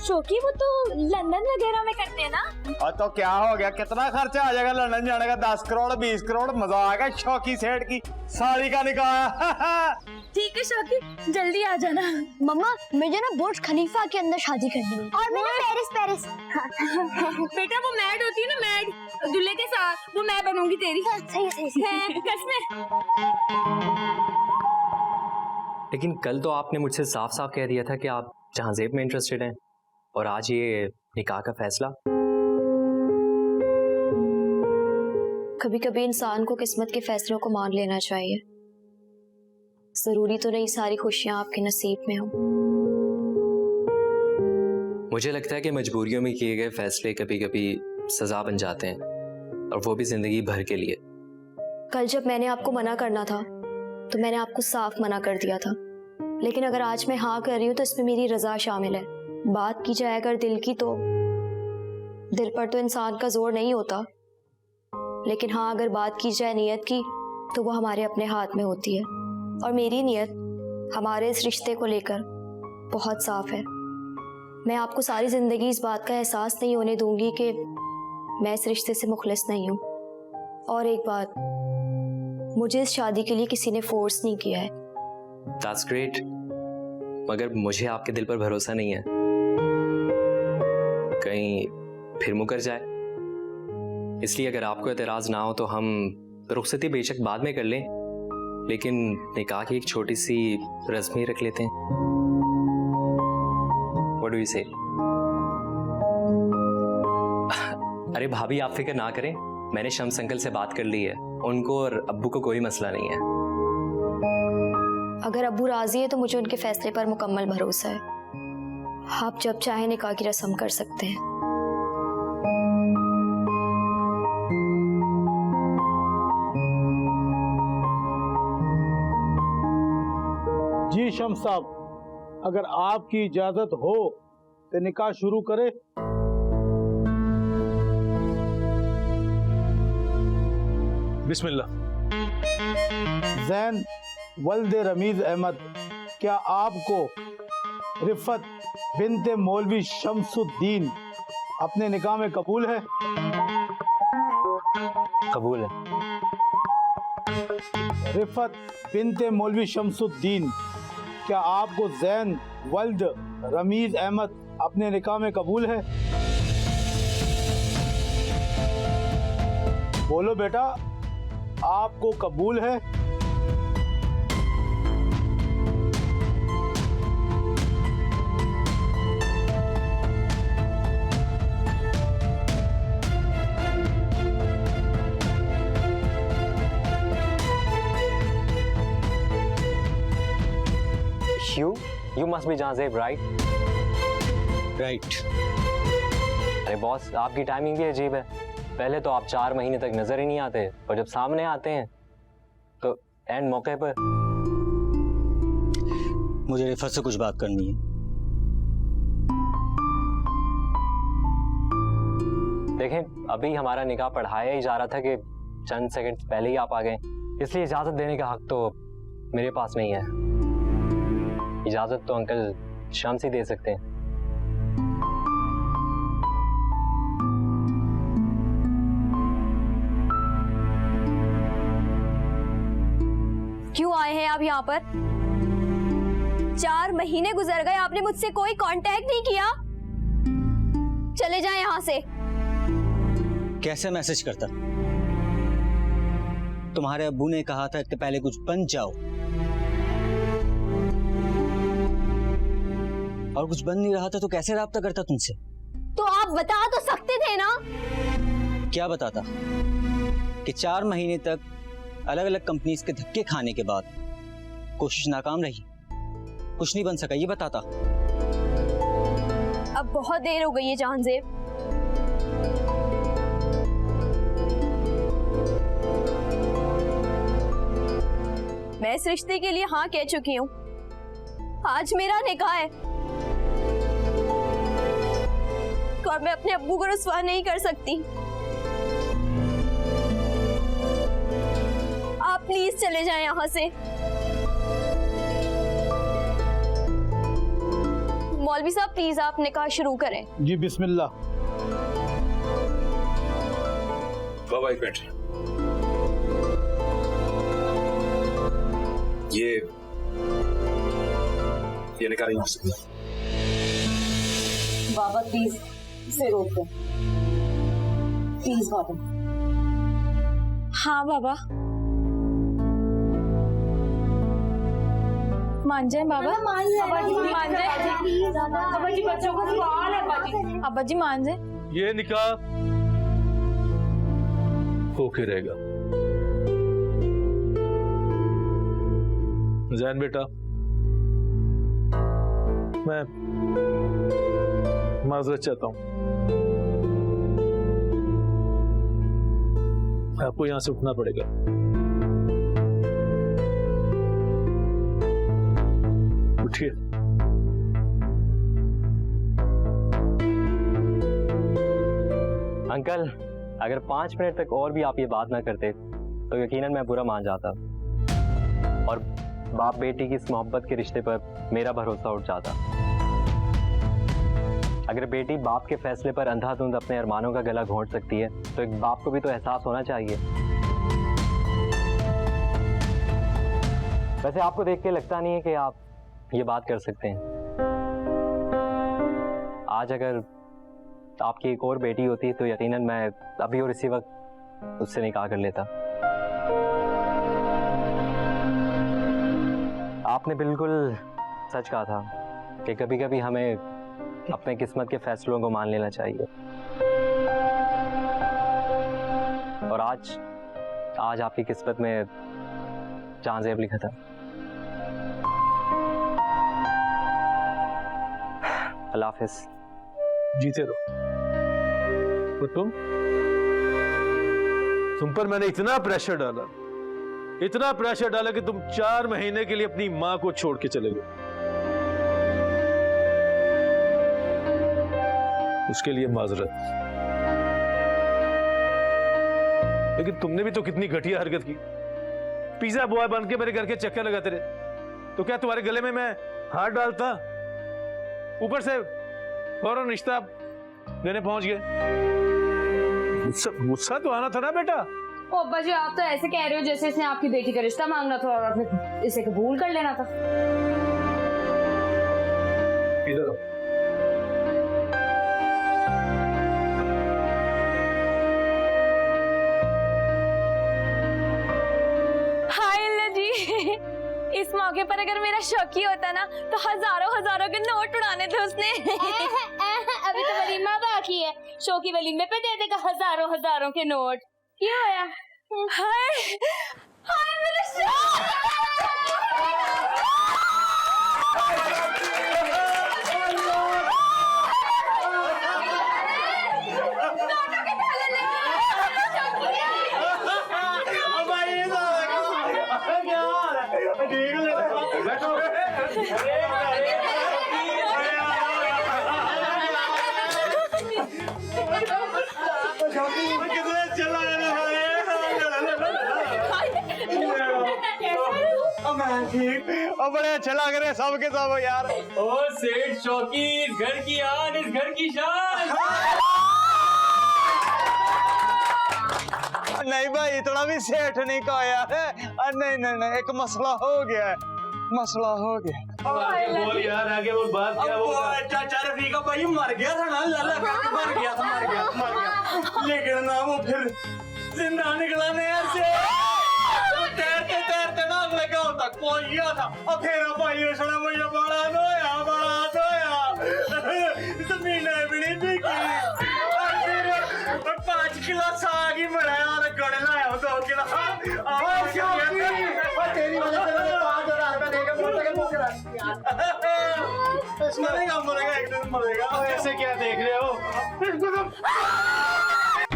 शौकी वो तो लंदन वगैरह में करते हैं ना। और तो क्या हो गया, कितना खर्चा आ जाएगा लंदन जाने का? 10 करोड़ 20 करोड़, मजा आएगा। शौकी सेठ की साड़ी का निकाह। ठीक है शौकी, जल्दी आ जाना। मम्मा मुझे ना बुर्ज खलीफा के अंदर शादी करनी है। और मुझे पेरिस। बेटा वो मैड होती है ना, मैड दूल्हे के साथ, वो मैं बनूंगी तेरी। सही। कसम। लेकिन कल तो आपने मुझसे साफ साफ कह दिया था कि आप जहांजेब में इंटरेस्टेड हैं, और आज ये निकाह का फैसला। कभी कभी इंसान को किस्मत के फैसलों को मान लेना चाहिए। जरूरी तो नहीं सारी खुशियां आपके नसीब में हो। मुझे लगता है कि मजबूरियों में किए गए फैसले कभी कभी सजा बन जाते हैं, और वो भी जिंदगी भर के लिए। कल जब मैंने आपको मना करना था तो मैंने आपको साफ मना कर दिया था, लेकिन अगर आज मैं हाँ कर रही हूँ तो इसमें मेरी रजा शामिल है। बात की जाए अगर दिल की, तो दिल पर तो इंसान का जोर नहीं होता, लेकिन हाँ अगर बात की जाए नीयत की तो वो हमारे अपने हाथ में होती है। और मेरी नीयत हमारे इस रिश्ते को लेकर बहुत साफ है। मैं आपको सारी जिंदगी इस बात का एहसास नहीं होने दूंगी कि मैं इस रिश्ते से मुखलिस नहीं हूँ। और एक बात, मुझे इस शादी के लिए किसी ने फोर्स नहीं किया है। That's great, मगर मुझे आपके दिल पर भरोसा नहीं है, कहीं फिर मुकर जाए। इसलिए अगर आपको एतराज ना हो तो हम रुखसती बेशक बाद में कर लें, लेकिन निकाह की एक छोटी सी रस्म ही रख लेते हैं। What do you say? अरे भाभी आप फिक्र ना करें, मैंने शम्स अंकल से बात कर ली है, उनको और अब्बू को कोई मसला नहीं है। अगर अब्बू राजी है तो मुझे उनके फैसले पर मुकम्मल भरोसा है। आप जब चाहे निकाह की रस्म कर सकते हैं। जी शम्स साहब, अगर आपकी इजाजत हो तो निकाह शुरू करें। बिस्मिल्लाह। जैन वल्द रमीज अहमद, क्या आपको रिफत बिनते मौलवी शम्सुद्दीन अपने निकाह में कबूल है? कबूल है। रिफत बिनते मौलवी शम्सुद्दीन, क्या आपको जैन वल्द रमीज अहमद अपने निकाह में कबूल है? बोलो बेटा, आपको कबूल है? You must be Jahzeb, right? Right. अरे बॉस, आपकी टाइमिंग भी अजीब है। पहले तो आप 4 महीने तक नजर ही नहीं आते, और जब सामने आते हैं तो एंड मौके पर। मुझे रिफत से कुछ बात करनी है। देखें, अभी हमारा निकाह पढ़ाया ही जा रहा था कि चंद सेकंड पहले ही आप आ गए, इसलिए इजाजत देने का हक तो मेरे पास नहीं है। इजाजत तो अंकल शम्स ही दे सकते हैं। क्यों आए हैं आप यहाँ पर? 4 महीने गुजर गए, आपने मुझसे कोई कांटेक्ट नहीं किया। चले जाएं यहाँ से। कैसे मैसेज करता? तुम्हारे अब्बू ने कहा था कि पहले कुछ बन जाओ, और कुछ बन नहीं रहा था तो कैसे राब्ता करता तुमसे? तो आप बता तो सकते थे ना। क्या बताता कि 4 महीने तक अलग अलग कंपनीज के धक्के खाने के बाद कोशिश नाकाम रही, कुछ नहीं बन सका, ये बताता। अब बहुत देर हो गई है जहांजेब। मैं इस रिश्ते के लिए हाँ कह चुकी हूँ। आज मेरा निकाह है और मैं अपने अब्बू को रुस्वा नहीं कर सकती। आप प्लीज चले जाएं यहाँ से। मौलवी साहब प्लीज आप निकाह शुरू करें। जी बिस्मिल्लाह। बाबा एक मिनट, ये निकाह नहीं हो सकता। बाबा प्लीज इसे रोक दो, प्लीज बाबा। हाँ बाबा, मान जाए बाबा, मान जाए, अब्बा जी बच्चों को सवाल है अब्बा जी मान जाए। ये निकाह होके रहेगा। जैन बेटा, मैं माजरत चाहता हूं, आपको यहां से उठना पड़ेगा। उठिए। अंकल, अगर 5 मिनट तक और भी आप ये बात ना करते तो यकीनन मैं बुरा मान जाता और बाप बेटी की इस मोहब्बत के रिश्ते पर मेरा भरोसा उठ जाता। अगर बेटी बाप के फैसले पर अंधाधुंध अपने अरमानों का गला घोंट सकती है तो एक बाप को भी तो एहसास होना चाहिए। वैसे आपको देख के लगता नहीं है कि आप ये बात कर सकते हैं। आज अगर आपकी एक और बेटी होती तो यकीनन मैं अभी और इसी वक्त उससे निकाह कर लेता। आपने बिल्कुल सच कहा था कि कभी कभी हमें अपने किस्मत के फैसलों को मान लेना चाहिए। और आज आपकी किस्मत में चांद ज़ेब लिखा था। अल्लाह हाफिज़। जीते रहो। और तुम पर मैंने इतना प्रेशर डाला कि तुम 4 महीने के लिए अपनी मां को छोड़ के चले गए। उसके लिए माजरत। लेकिन तुमने भी तो कितनी घटिया हरकत की। पिज्जा बॉय बन के मेरे घर के चक्कर लगाते रहे। तो क्या तुम्हारे गले में मैं हाथ डालता? ऊपर से फौरन रिश्ता देने पहुंच गए। गुस्सा तो आना था ना बेटा। ओ अब्बा जी, आप तो ऐसे कह रहे हो जैसे इसने आपकी बेटी का रिश्ता मांगना था और आपने इसे कबूल कर लेना था। इधर आओ। हाय अल्लाह जी, इस मौके पर अगर मेरा शौकी होता ना तो हजारों के नोट उड़ाने थे उसने। अभी तो वलीमा बाकी है, शौकी वलीमे पे दे देगा हजारों के नोट। क्यों आया? हाय हाय मेरा और बड़े अच्छे लग रहे सब के सब यार। ओ सेठ शौकी, इस घर की आन, इस घर की शान। नहीं भाई, इतना भी सेठ नहीं कहा यार। नहीं, एक मसला हो गया है। बोल यार, आगे बोल। बात क्या? वो चाचा रफीका भाई मर गया था ना, लल्ला मर गया था। लेकिन ना वो फिर जिंदा निकला नहर से। तैरते ना अगले गांव तक पहुंच गया था। और फिर भाई उसने मुझे बड़ा धोया। जमीन भी नहीं बिकी। और फिर 5 किलो साग ही मिला और गड़े लाया 2 किलो। तेरी वजह से 5,000 रुपए मरेगा, एक दिन मरेगा। ऐसे क्या देख रहे हो?